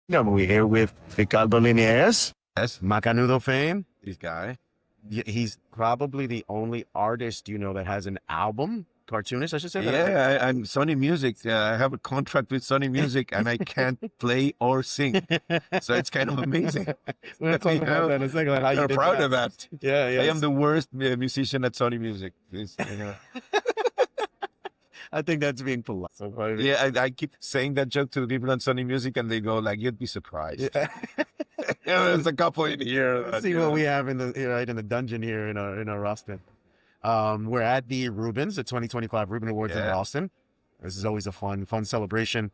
No, we're here with Ricardo Liniers, Yes, Macanudo fame. this guy. He's probably the only artist that has an album, cartoonist, I should say. I'm Sony Music. I have a contract with Sony Music, and I can't play or sing. So it's kind of amazing. We're going to talk about that in a second, like how you I'm did proud that. of that. Yeah, I yeah. am the worst musician at Sony Music. I think that's being polite. So probably- Yeah, I keep saying that joke to the people on Sony Music, and they go like, "You'd be surprised." Yeah. There's a couple in here. Let's see what we have in the dungeon here in our Austin. We're at the Reubens, the 2025 Reuben Awards in Yeah. Austin. This is always a fun celebration,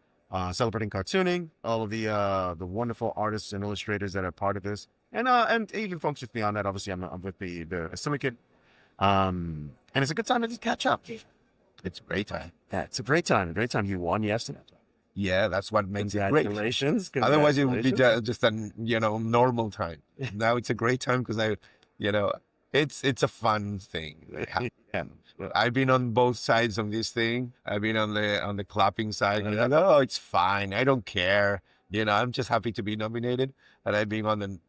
celebrating cartooning, all of the wonderful artists and illustrators that are part of this, and even folks just beyond that. Obviously, I'm with the syndicate, and it's a good time to just catch up. It's a great time. Yeah, it's a great time. You won yesterday. Yeah, that's what makes it great. Congratulations. Otherwise, it would be Congratulations. just a normal time. Now it's a great time because it's a fun thing. Yeah. I've been on both sides of this thing. I've been on the clapping side. And like, oh, it's fine. I don't care. I'm just happy to be nominated. And I've been on the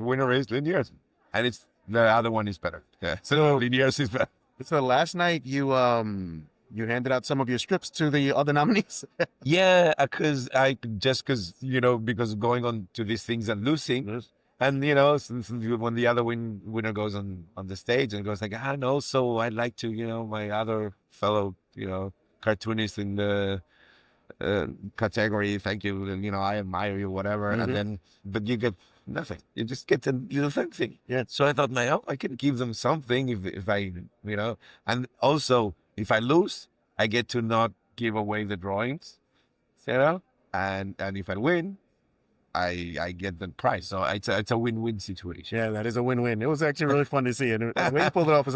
winner is Liniers, and it's the other one is better. Yeah, so Liniers is better. So last night you handed out some of your strips to the other nominees. Yeah, because because going on to these things and losing. Yes. And when the other winner goes on the stage and goes like, no, so I'd like to, my other fellow, cartoonist in the category, thank you, and I admire you, whatever. Mhm. And then, but you get nothing. You just get a little something. Yeah. So I thought, I can give them something if I, and also if I lose, I get to not give away the drawings, and if I win, I get the prize. So it's a win-win situation. Yeah, that is a win-win. It was actually really fun to see, and when you pulled it off,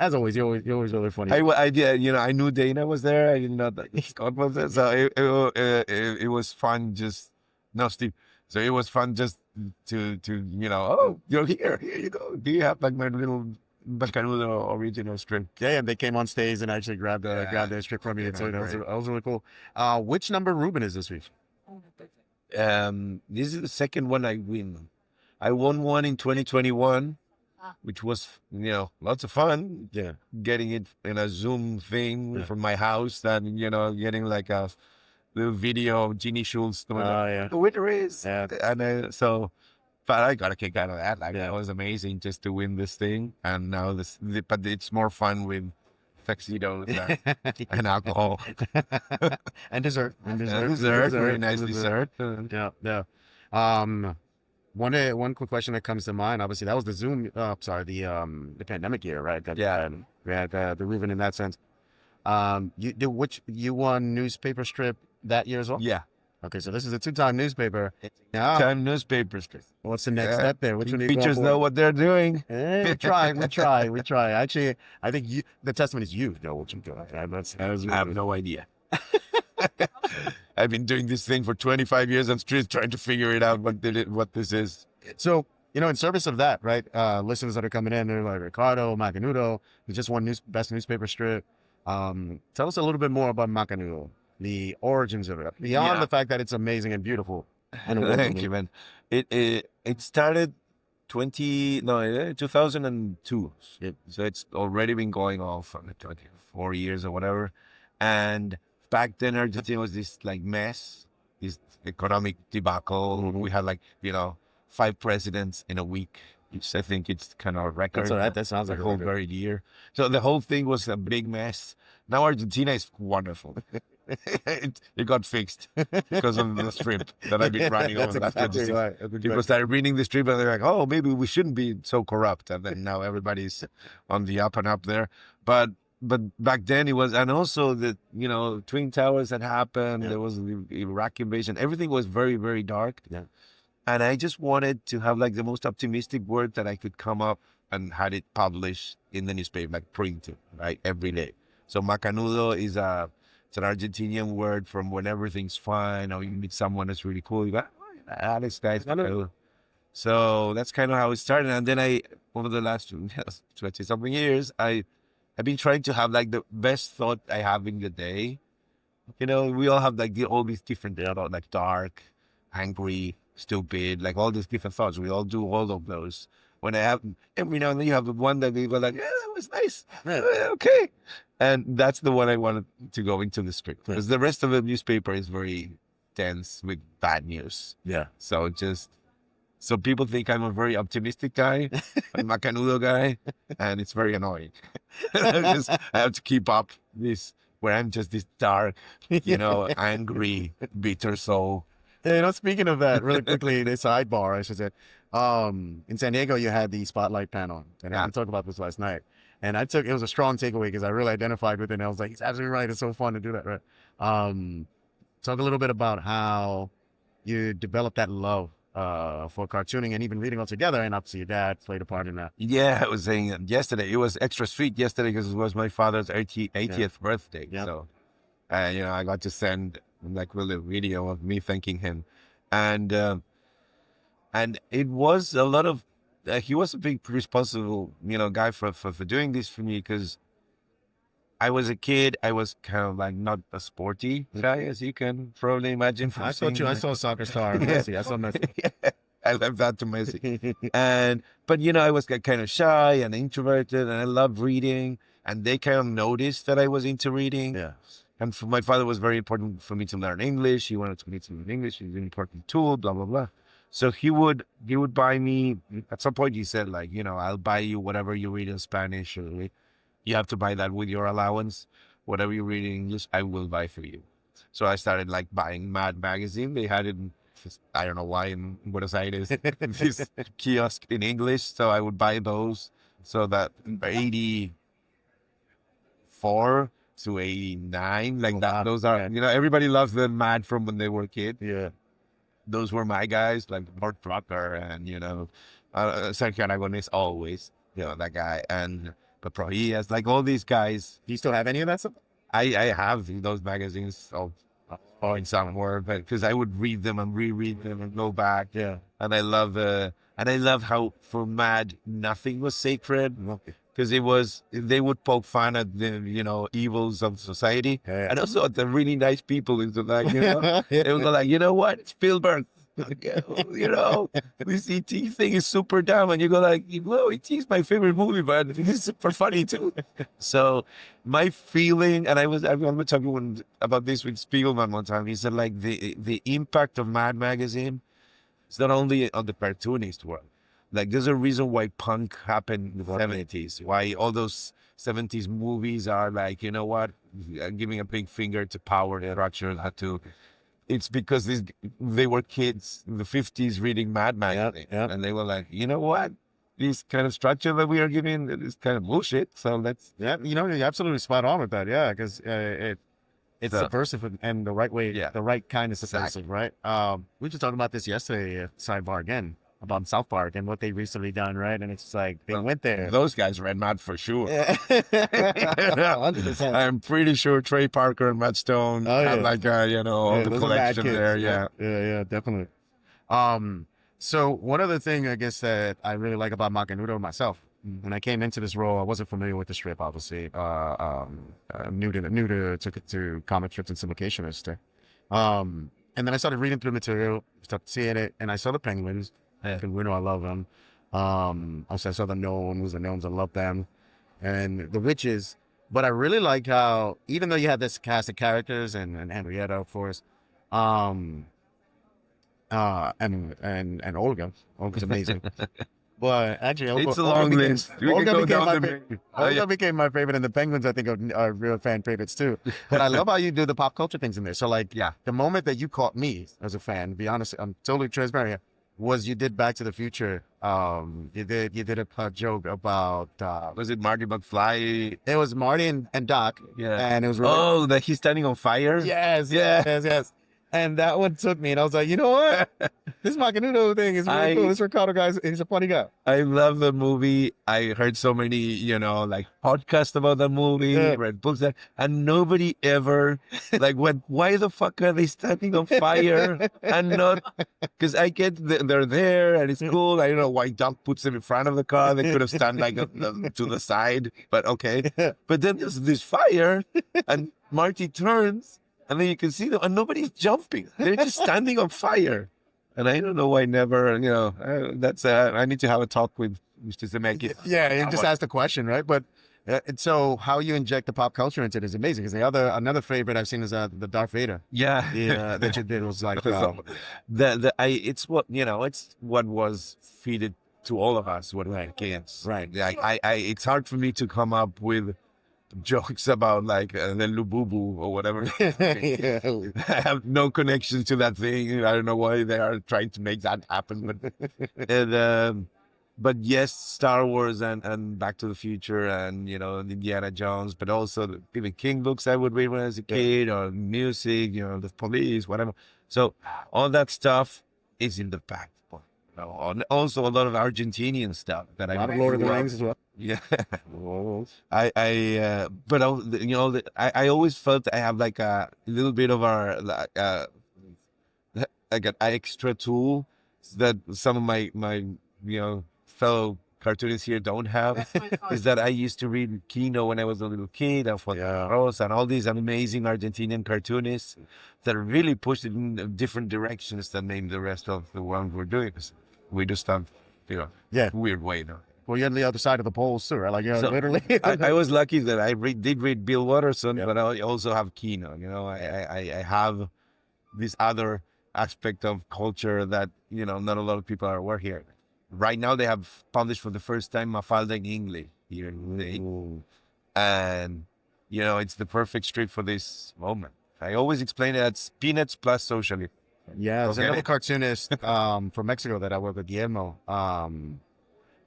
as always, you're always really funny. I did, I knew Dana was there. I didn't know that Scott was there. So it was fun just, no, Steve. So it was fun just to oh, you're here you go. Do you have like my little Macanudo original strip? Yeah, and they came on stage and actually grabbed their strip from you. So that was really cool. Which number Reuben is this week? This is the second one I win. I won one in 2021, which was lots of fun. Yeah. Getting it in a Zoom thing from my house, and getting like a little video of Jeannie Schultz. Yeah. The winner is. Yeah. And but I got a kick out of that. Like that was amazing just to win this thing. And now but it's more fun with tuxedos and alcohol and dessert. very nice dessert. Yeah, yeah. One quick question that comes to mind. Obviously, that was the Zoom. The pandemic year, right? We had the Reuben in that sense. You won newspaper strip that year as well. Yeah. Okay, so this is a two-time newspaper. Time newspaper strip. What's the next step there? Which one are you going Features for? know what they're doing. We try. Actually, I think the testament is you know what you're doing. I have no idea. I've been doing this thing for 25 years. I'm still trying to figure it out what this is. So, in service of that, right? Listeners that are coming in, they're like Ricardo, Macanudo, who just won best newspaper strip. Tell us a little bit more about Macanudo, the origins of it, beyond the fact that it's amazing and beautiful. Thank you, man. It started 2002. So it's already been going on for 24 years or whatever. And back then, Argentina was this like mess, this economic debacle. Mhm. We had 5 presidents in a week, which I think it's kind of a record. That's all right. That sounds like the a whole record. very year. So the whole thing was a big mess. Now Argentina is wonderful. It got fixed because of the strip that I've been running on. People started reading the strip and they're like, oh, maybe we shouldn't be so corrupt. And then now everybody's on the up and up there. But back then it was, and also the Twin Towers had happened. Yeah. There was the Iraq invasion. Everything was very, very dark. Yeah. And I just wanted to have the most optimistic word that I could come up and had it published in the newspaper, printed, right, every day. So Macanudo is it's an Argentinian word from when everything's fine, or you meet someone that's really cool. You go, oh, this guy's Macanudo. So that's kind of how it started. And then over the last 20-something years, I've been trying to have the best thought I have in the day. We all have all these different, dark, angry, stupid, like all these different thoughts. We all do all of those. When I have, every now and then you have the one that you go like, yeah, that was nice. Okay. And that's the one I wanted to go into the script. Because the rest of the newspaper is very dense with bad news. Yeah. So people think I'm a very optimistic guy, a Macanudo guy, and it's very annoying. I have to keep up this, where I'm just this dark, angry, bitter soul. Yeah, speaking of that, really quickly, the sidebar, I should say. In San Diego, you had the spotlight panel, and I talked about this last night. And it was a strong takeaway because I really identified with it. And I was like, he's absolutely right. It's so fun to do that, right? Talk a little bit about how you developed that love for cartooning and even reading altogether. And obviously, your dad played a part in that. Yeah, I was saying yesterday, it was extra sweet yesterday because it was my father's 80th birthday. Yeah. So, I got to send like a little video of me thanking him. And it was a lot of, he was a big responsible, guy for doing this for me, because I was a kid. I was kind of like not a sporty guy, as you can probably imagine. I saw soccer star Messi. I saw Messi. Yeah, I left that to Messi. But I was kind of shy and introverted, and I loved reading. And they kind of noticed that I was into reading. Yeah. And for my father, it was very important for me to learn English. He wanted me to learn English. It's an important tool, blah, blah, blah. So he would buy me, at some point he said, like, I'll buy you whatever you read in Spanish. Or you have to buy that with your allowance. Whatever you read in English, I will buy for you. So I started like buying Mad magazine. They had it, I don't know why, in Buenos Aires, this kiosk in English. So I would buy those. So that 84 to 89, like that. Those are, everybody loves the Mad from when they were a kid. Yeah. Those were my guys, like Bart Trucker and, Sergio Aragonés always, that guy. And Peproias, like all these guys. Do you still have any of that stuff? I have those magazines in somewhere, but because I would read them and reread them and go back. Yeah. And I love how for Mad, nothing was sacred. Because they would poke fun at the, evils of society. Yeah. And also at the really nice people. Into like, they would go like, you know what? Spielberg, this E.T. thing is super dumb. And you go like, E.T. is my favorite movie, but it's super funny too. So my feeling, and I remember talking about this with Spiegelman one time. He said like the impact of Mad Magazine is not only on the cartoonist world. Like, there's a reason why punk happened in the 70s, why all those 70s movies are like, giving a big finger to power structure. It's because they were kids in the 50s reading Mad Magazine. Yep. And they were like, you know what? This kind of structure that we are giving is kind of bullshit. So let's... Yeah, you're absolutely spot on with that. Yeah, because it's subversive and the right way, the right kind of subversive, right? We were just talking about this yesterday at Sidebar again, about South Park and what they recently done, right? And it's like they went there. Those guys read Mad for sure. Yeah. 100%. I'm pretty sure Trey Parker and Matt Stone had like all the collection there. Yeah, definitely. So one other thing I guess that I really like about Macanudo myself, when I came into this role, I wasn't familiar with the strip, obviously. New to comic strips and syndication. And then I started reading through the material, started seeing it, and I saw the Penguins. Penguino, I love them. Also, I saw the Gnomes. I love them. And the Witches. But I really like how, even though you have this cast of characters and Henrietta, of course, and Olga. Olga's amazing. But actually, it's a long list. Olga became my favorite, and the Penguins, I think, are real fan favorites too. But I love how you do the pop culture things in there. So, like, the moment that you caught me as a fan, to be honest, I'm totally transparent here, was you did Back to the Future. You did a joke about was it Marty McFly? It was Marty and Doc. Yeah. And it was really, that he's standing on fire? Yes. And that one took me, and I was like, you know what? This Macanudo thing is really cool. This Ricardo guy, he's a funny guy. I love the movie. I heard so many, like podcasts about the movie, read books, and nobody ever went, why the fuck are they standing on fire? And not, because I get they're there and it's cool. I don't know why Doc puts them in front of the car. They could have stand to the side, but okay. But then there's this fire, and Marty turns. And then you can see them, and nobody's jumping. They're just standing on fire. And I don't know why never, that's, I need to have a talk with Mr. Zemeckis. Yeah, and just ask the question, right? But and so how you inject the pop culture into it is amazing. Because another favorite I've seen is the Darth Vader. Yeah. That you did was like it's what was feeded to all of us when we were kids. Right. Like it's hard for me to come up with jokes about like the Lububu or whatever. Yeah. I have no connection to that thing. I don't know why they are trying to make that happen. But yes, Star Wars and Back to the Future and Indiana Jones, but also the Stephen King books I would read when I was a kid, or music, the Police, whatever. So all that stuff is in the back. And also a lot of Argentinian stuff that A lot of Lord of the Rings as well. Yeah. But I always felt I have like a little bit of like an extra tool that some of my fellow cartoonists here don't have. Is that I used to read Kino when I was a little kid, and Rosa, and all these amazing Argentinian cartoonists that really pushed it in different directions than maybe the rest of the world were doing. We just have, weird way now. Well, you're on the other side of the poles too, right? Like, So, literally. I was lucky that I did read Bill Watterson, but I also have Kino. I have this other aspect of culture that not a lot of people are aware here. Right now, they have published for the first time Mafalda in English here in the and it's the perfect strip for this moment. I always explain it as peanuts plus socialism. Yeah, there's another cartoonist from Mexico that I work with, Guillermo,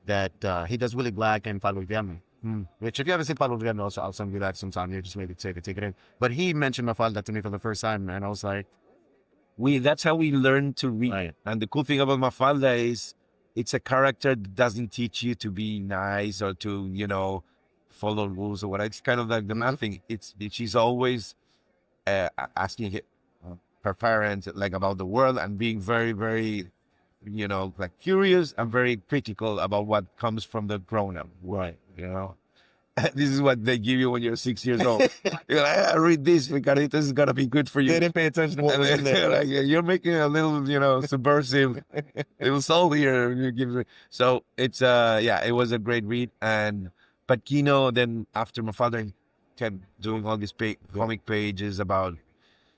that he does Willy Black and Pablo Viernes. Which, if you haven't seen Pablo Viernes, I'll send you that sometime. You just maybe take it in. But he mentioned Mafalda to me for the first time, and I was like, that's how we learn to read. Right. And the cool thing about Mafalda is it's a character that doesn't teach you to be nice or to, follow rules or what. It's kind of like the math thing. She's always asking her parents like about the world and being very, very, like curious and very critical about what comes from the grown-up. right. This is what they give you when you're 6 years old. You're like, I read this, Ricardo, this is gonna be good for you. They didn't pay attention to what was in there. Like, you're making a little, subversive little soul here. So it's it was a great read. But Kino, then after my father kept doing all these comic pages about,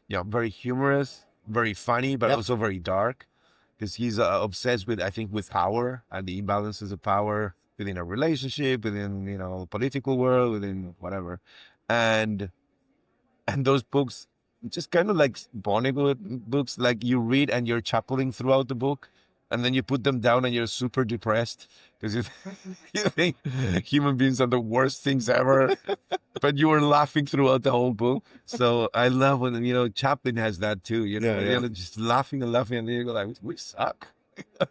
very humorous, very funny, but also very dark, because he's obsessed with, I think, with power and the imbalances of power within a relationship, within political world, within whatever, and those books, just kind of like Vonnegut books, like you read and you're chuckling throughout the book, and then you put them down and you're super depressed because you think human beings are the worst things ever, but you were laughing throughout the whole book. So I love when Chaplin has that too. Just laughing and laughing, and then you go like, we suck.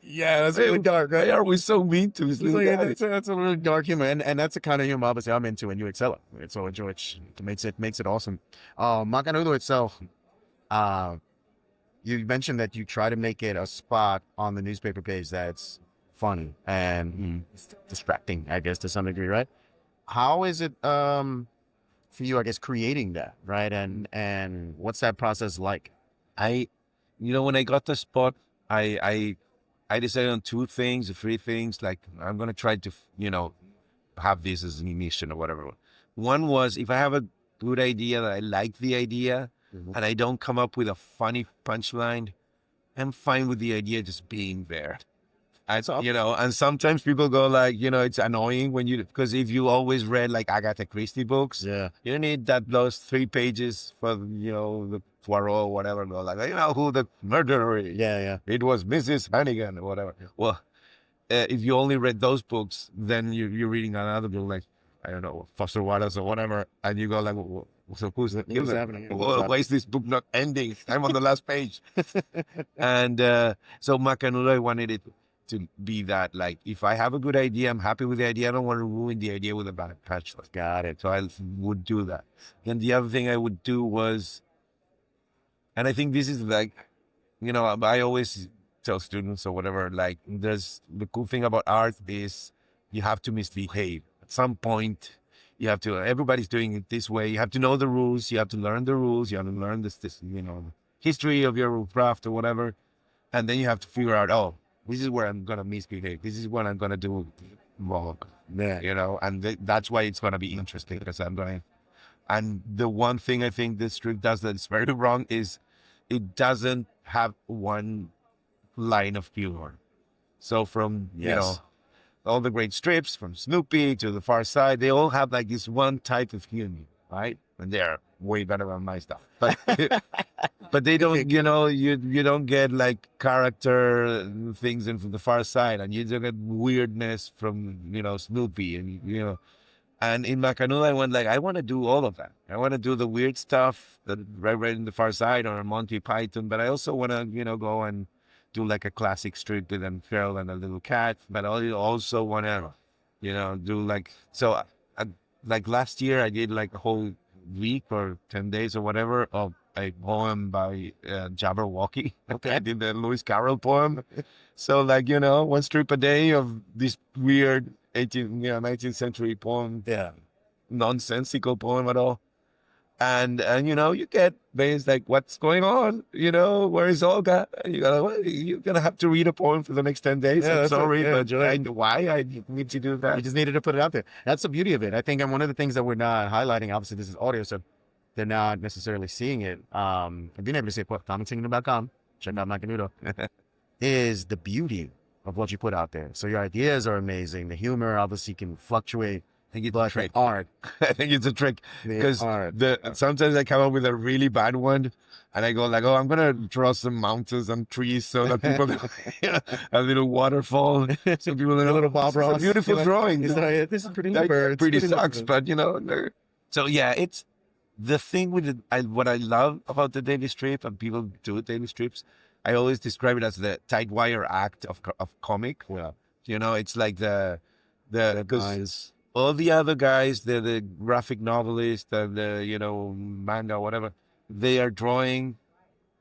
Yeah, that's really dark, right? Why are we so mean to this little guy? That's a really dark humor, and that's the kind of humor obviously I'm into, and you excel at. So enjoy it. Makes it awesome. Macanudo itself, you mentioned that you try to make it a spot on the newspaper page that's funny and distracting, I guess, to some degree, right? How is it for you, I guess, creating that, right? And what's that process like? When I got the spot, I decided on three things. Like, I'm going to try to, have this as an mission or whatever. One was, if I have a good idea that I like the idea and I don't come up with a funny punchline, I'm fine with the idea just being there. And sometimes people go like, it's annoying because if you always read like Agatha Christie books, you need those 3 pages for, the Poirot or whatever. Go like, who the murderer is. Yeah. It was Mrs. Hannigan or whatever. Well, if you only read those books, then you're reading another book like, I don't know, Foster Wallace or whatever. And you go like, so who's happening? Why is this book not ending? I'm on the last page. And so Macanudo, I wanted it to be that, like, if I have a good idea, I'm happy with the idea. I don't want to ruin the idea with a bad punchline. Got it. So I would do that. And the other thing I would do was, and I think this is like, I always tell students or whatever, like, the cool thing about art is you have to misbehave. At some point, everybody's doing it this way. You have to know the rules. You have to learn the rules. You have to learn this history of your craft or whatever. And then you have to figure out, oh, this is where I'm gonna misbehave. This is what I'm gonna do wrong. Yeah. You know, and that's why it's gonna be interesting because I'm going. And the one thing I think this strip does that's very wrong is it doesn't have one line of humor. So from you know all the great strips, from Snoopy to The Far Side, they all have like this one type of humor, right? And they're way better than my stuff. But but they don't, you know, you don't get like character things in from The Far Side, and you don't get weirdness from Snoopy, and you know. And in Macanudo, I went like, I want to do all of that. I want to do the weird stuff that right in The Far Side or Monty Python, but I also want to, go and do like a classic strip with a girl and a little cat. But I also want to, do like, so like last year I did like a whole week or 10 days or whatever of a poem by Jabberwocky. Okay. I did the Lewis Carroll poem. So like, one strip a day of this weird 19th century poem. Yeah. Nonsensical poem at all. And you get things like, what's going on? Where is Olga? And you're gonna have to read a poem for the next 10 days. Yeah, I'm sorry, but July. why I need to do that? You just needed to put it out there. That's the beauty of it. I think, and one of the things that we're not highlighting, obviously this is audio, so they're not necessarily seeing it. Being able to say, commenting.com, check out Macanudo, is the beauty of what you put out there. So your ideas are amazing. The humor obviously can fluctuate. I think it's a trick. Art. I think it's a trick because sometimes I come up with a really bad one, and I go like, "Oh, I'm gonna draw some mountains and trees so that people, a little waterfall, so people, a little Bob Ross, beautiful drawing. This is pretty birds. Pretty sucks, but So yeah, it's the thing with what I love about the daily strip, and people do daily strips. I always describe it as the tight wire act of comic. Yeah. It's like the guys. All the other guys, the graphic novelists and the manga, whatever, they are drawing,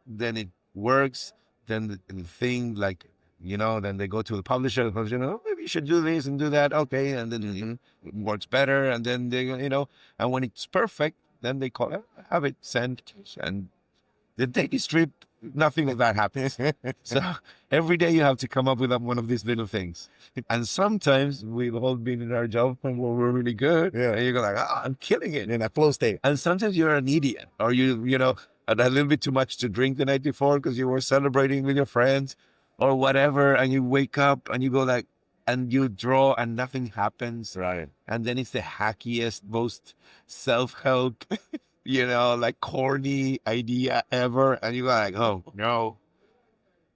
then it works, then the thing like, then they go to the publisher, maybe you should do this and do that. Okay. And then it works better. And then they, and when it's perfect, then they call it, have it sent, and the daily strip, nothing like that happens. So every day you have to come up with one of these little things. And sometimes we've all been in our job and we're really good. Yeah. And you go like, I'm killing it. In that flow state. And sometimes you're an idiot, or you had a little bit too much to drink the night before because you were celebrating with your friends or whatever. And you wake up and you go like, and you draw and nothing happens. Right. And then it's the hackiest, most self-help like corny idea ever. And you go like, oh no.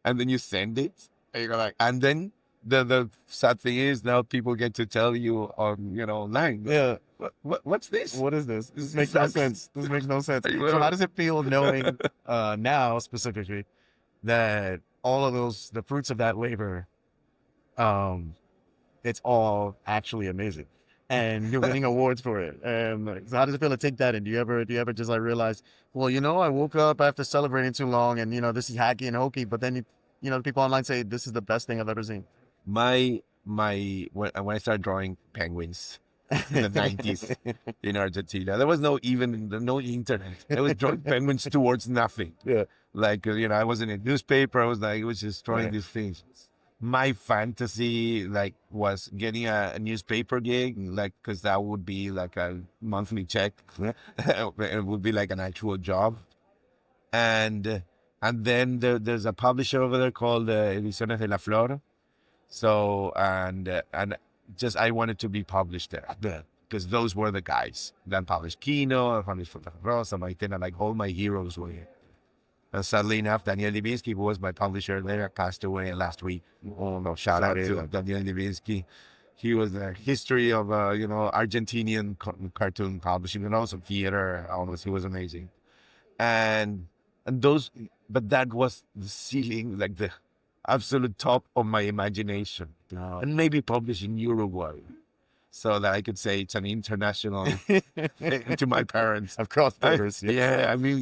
And then you send it. And you go like, and then the sad thing is now people get to tell you on, online. Yeah. What's this? What is this? This makes no sense. This makes no sense. So how does it feel knowing now specifically that all of the fruits of that labor, it's all actually amazing? And you're winning awards for it. And so how does it feel to take that in? Do you ever just like realize, well, I woke up after celebrating too long and, this is hacky and hokey, but then, the people online say, this is the best thing I've ever seen. When I started drawing penguins in the 90s in Argentina, there was no internet. I was drawing penguins towards nothing. Yeah. Like, I was in a newspaper. I was just drawing these things. My fantasy was getting a newspaper gig, because that would be like a monthly check. It would be like an actual job. And then there's a publisher over there called Ediciones de la Flor. So and just I wanted to be published there because those were the guys that published Kino, published Fontana Rosa, Maitena, like all my heroes were here. And sadly enough, Daniel Libinsky, who was my publisher there, passed away last week. Oh no! Shout out to Daniel Libinsky. He was the history of Argentinian cartoon publishing and also theater. He was amazing. And but that was the ceiling, like the absolute top of my imagination. No. And maybe published in Uruguay, so that I could say it's an international thing to my parents. I've crossed borders. Yeah, I mean,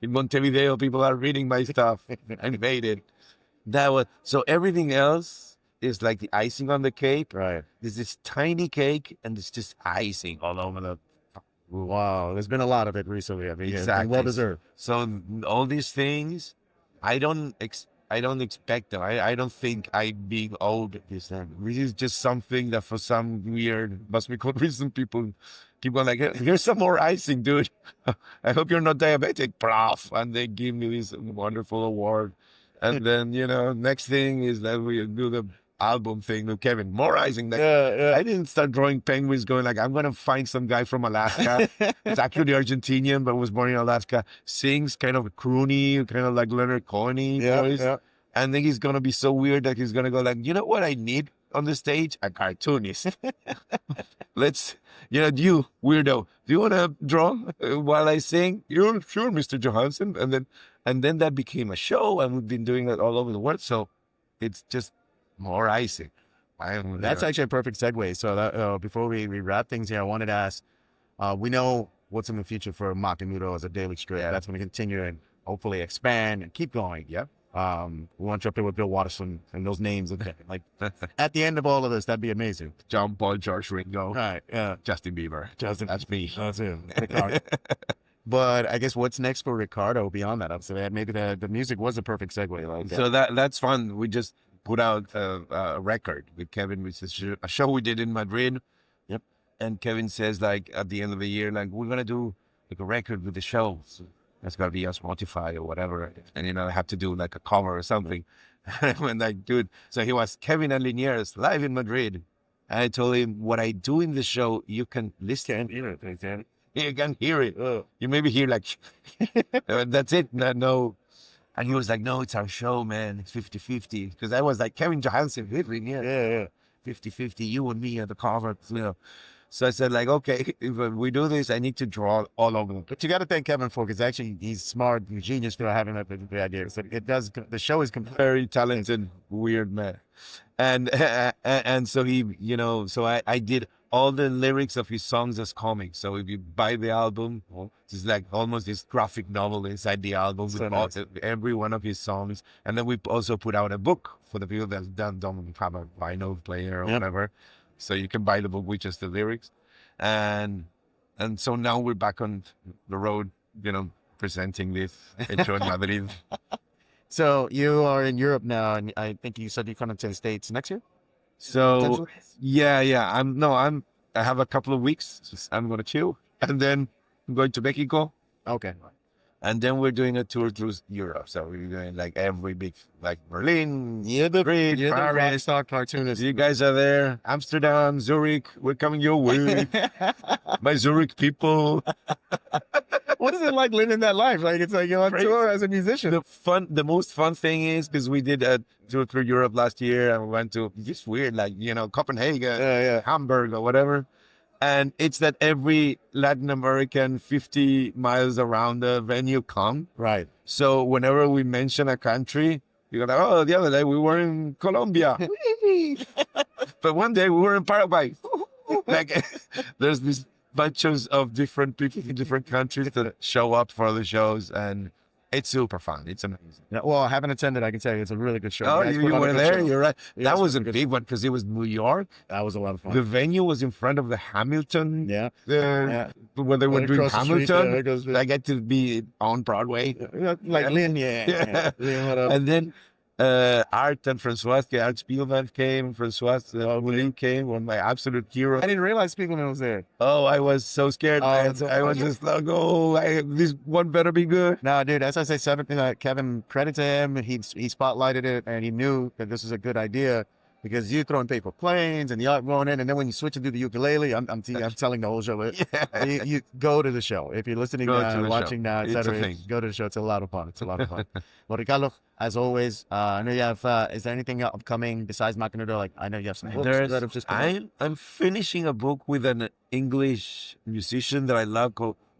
in Montevideo, people are reading my stuff. I made it. So everything else is like the icing on the cake. Right. There's this tiny cake, and it's just icing all over the. Wow, there's been a lot of it recently. I mean, exactly. Well deserved. So all these things, I don't I don't expect them. I don't think I being old is them. This is just something that for some weird mystical reason people keep on like, here's some more icing, dude. I hope you're not diabetic, prof. And they give me this wonderful award. And then, next thing is that we do the album thing with Kevin. More icing. Like, I didn't start drawing penguins going like, I'm going to find some guy from Alaska. It's actually Argentinian, but was born in Alaska. Sings kind of croony, kind of like Leonard Cohen voice. Yeah. And then he's going to be so weird that he's going to go like, you know what I need on the stage? A cartoonist. Let's, you weirdo, do you want to draw while I sing? You're sure, Mr. Johansen. And then that became a show, and we've been doing that all over the world. So it's just more icing. That's actually a perfect segue. So that, before we wrap things here, I wanted to ask, we know what's in the future for Macanudo as a daily strip. Yeah. That's going to continue and hopefully expand and keep going. Yeah. We want you up there with Bill Watterson and those names. Like at the end of all of this, that'd be amazing. John Paul, George Ringo, Right. Yeah. Justin Bieber. That's me. That's him. Ricardo. But I guess what's next for Ricardo beyond that? So maybe the music was a perfect segue. Like So that's fun. We just put out a record with Kevin, which is a show we did in Madrid. Yep. And Kevin says, like, at the end of the year, like, we're going to do like a record with the show. So that's got to be on Spotify or whatever. And, I have to do like a cover or something. And I went like, dude. So he was Kevin and Liniers live in Madrid. And I told him, what I do in the show, you can listen. You can hear it. You maybe hear like, that's it. No. And he was like, no, it's our show, man. It's 50-50. Because I was like, Kevin Johansen, yeah. 50-50, you and me at the cover. So I said, like, okay, if we do this, I need to draw all over them. But you got to thank Kevin for, because actually he's smart, he's genius for having the idea. So it does. The show is Very talented, weird man. And so he, so I did all the lyrics of his songs as comics. So if you buy the album, it's like almost this graphic novel inside the album with nice. every one of his songs. And then we also put out a book for the people that don't have a vinyl player or whatever. So you can buy the book with just the lyrics. And so now we're back on the road, presenting this in Madrid. So you are in Europe now, and I think you said you're coming to the States next year. So yeah. I have a couple of weeks. I'm going to chill, and then I'm going to Mexico. Okay. And then we're doing a tour through Europe. So we're doing like every big, like Berlin, Madrid, Paris. Rockstar cartoonist. You guys are there. Amsterdam, Zurich. We're coming your way. My Zurich people. What is it like living that life? Like it's like you're on tour as a musician. The most fun thing is because we did a tour through Europe last year, and we went to just weird, like Copenhagen, Hamburg, or whatever. And it's that every Latin American 50 miles around the venue come. Right. So whenever we mention a country, you go like, oh, the other day we were in Colombia. But one day we were in Paraguay. Like there's these bunches of different people in different countries that show up for the shows, and it's super fun. It's amazing. Yeah, well, I haven't attended. I can tell you it's a really good show. Oh, you were there? You're right. Yeah, that was a big one because it was New York. That was a lot of fun. The venue was in front of the Hamilton. Yeah. When they were Right doing across the street, Hamilton, I get to be on Broadway. Like Lynn, yeah. Lynn, And then Art and Francois, Art Spielman came, Francois Moulin came, one of my absolute heroes. I didn't realize Spiegelman was there. Oh, I was so scared. Oh, I was just like, oh, this one better be good. No, dude, as I say, Kevin, credit to him. He spotlighted it, and he knew that this was a good idea because you're throwing paper planes and the art going in, and then when you switch it to the ukulele, I'm telling the whole show. You go to the show. If you're listening now, watching now, etc., go to the show. It's a lot of fun. Well, Ricardo, as always, I know you have. Is there anything upcoming besides Macanudo? Like I know you have some books that have just come out. I'm finishing a book with an English musician that I love.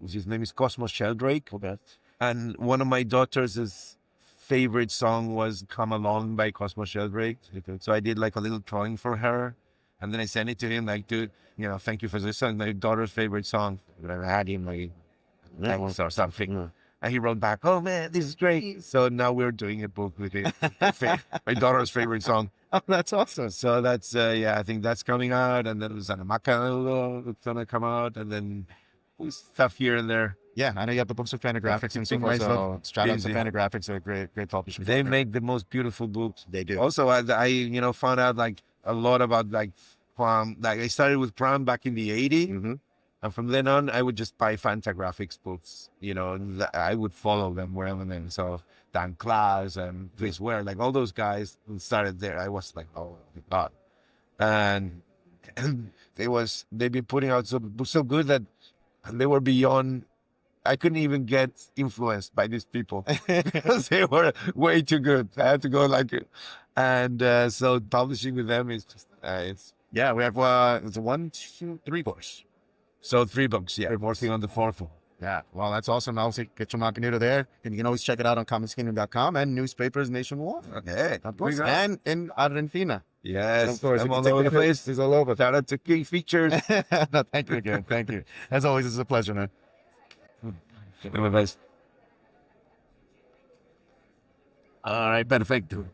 His name is Cosmo Sheldrake. Okay. And one of my daughters' favorite song was Come Along by Cosmo Sheldrake. So I did like a little drawing for her. And then I sent it to him like, dude, thank you for this song. My daughter's favorite song. I had him like thanks or something. Yeah. And he wrote back, oh man, this is great. So now we're doing a book with it. My daughter's favorite song. Oh, that's awesome. So that's, I think that's coming out. And then there's a Macanudo that's going to come out. And then stuff here and there. Yeah, I know you have the books with Fantagraphics and so Keeping forth. So myself shout out to busy. Fantagraphics, a great publishing They partner. make the most beautiful books. They do. Also, I found out like a lot about like Prom. Like I started with Prom back in the '80s, Mm-hmm. and from then on, I would just buy Fantagraphics books. I would follow them wherever they. So Dan Klaas and Chris Ware, like all those guys who started there. I was like, oh my god, and they've been putting out so good that they were beyond. I couldn't even get influenced by these people because they were way too good. I had to go and so publishing with them is just it's Yeah, we have it's a 1, 2, 3 books. so 3 books. Yeah, working on the 4th one. Yeah, well, that's awesome. Obviously, get your Macanudo there, and you can always check it out on comicskingdom.com and newspapers nationwide. Okay, Of course, and in Argentina. yes, Of course, I'm if you all take over the pictures, place. he's all over. Shout out to King Features. No, thank you again. Thank you. As always, it's a pleasure, man. All All right, perfecto.